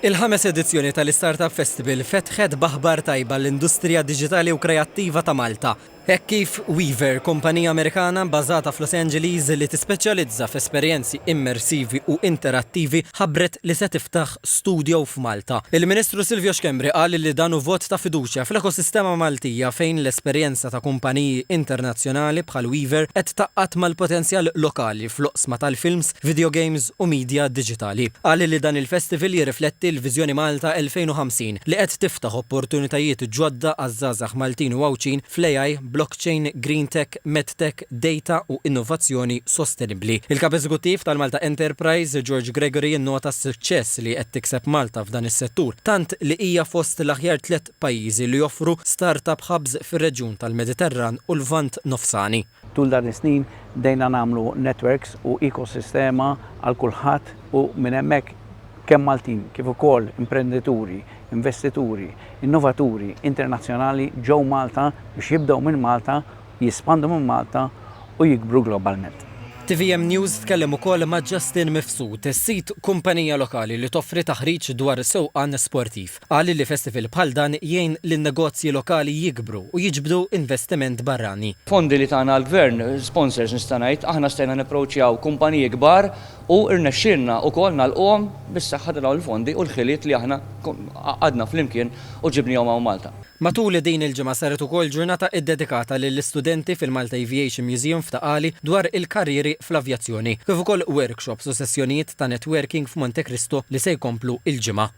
Il-5 edizzjoni tal-Startup Festival fetħet baħbar tajba l-industrija diġitali u kreattiva ta' Malta. Hekk kif Weaver, kumpanija Amerikana bbażata f'Los Angeles li tispeċjalizza f'esperjenzi immersivi u interattivi, ħabbret li se tiftaħ studio f'Malta. Il-Ministru Silvio Xkembri qal li dan hu vot ta' fiduċja fl-ekosistema Maltija fejn l-esperjenza ta' kumpaniji internazzjonali bħal Weaver qed taqqat mal-potenzjal lokali fl-oqsma tal-films, video games u media diġitali. Qal li dan il-festival jirrifletti l-Viżjoni Malta 2050 li qed tiftaħ opportunitajiet ġodda għaż-żgħażagħ Maltin u Għawċin fl-AI, blockchain, green tech, medtech, data u innovazzjoni sostenibli. Il-kap eżekuttiv tal-Malta Enterprise, George Gregory, innota s-suċċess li qed tikseb Malta f'dan is-settur, tant li hija fost l-aħjar 3 pajjiżi li joffru startup hubs fir-reġjun tal-Mediterran u l-Vant Nofsani. Tul dan is-snin dejna nagħmlu networks u ekosistema għal kulħadd u minn hemmhekk kemm Maltin kif ukoll imprendituri, investituri, innovaturi internazzjonali ġew Malta biex jibdew minn Malta, jispandu minn Malta u jikbru globalment. TVM News tkellem ukoll ma' Justin Mifsud, is-sit kumpanija lokali li toffri taħriġ dwar sewqan sportiv. Qal li festival bħal dan jgħin lin-negozji lokali jikbru u jiġbdu investiment barrani. Fondi li tagħna l-gvern, sponsors nista' ngħid, aħna stajna napproċċjaw kumpaniji kbar u rnexxielna wkoll nagħlquhom bis-saħħa dawn il-fondi u l-ħiliet li aħna għadna flimkien u ġibnihom hawn Malta. Matul din il-ġimgħa saret ukoll ġurnata iddedikata lill-istudenti fil-Malta Aviation Museum f'Taqali dwar il-karrieri fl-avjazzjoni, kif ukoll workshops u sessjonijiet ta' networking f'Monte Cristo li se jkomplu il-ġimgħa.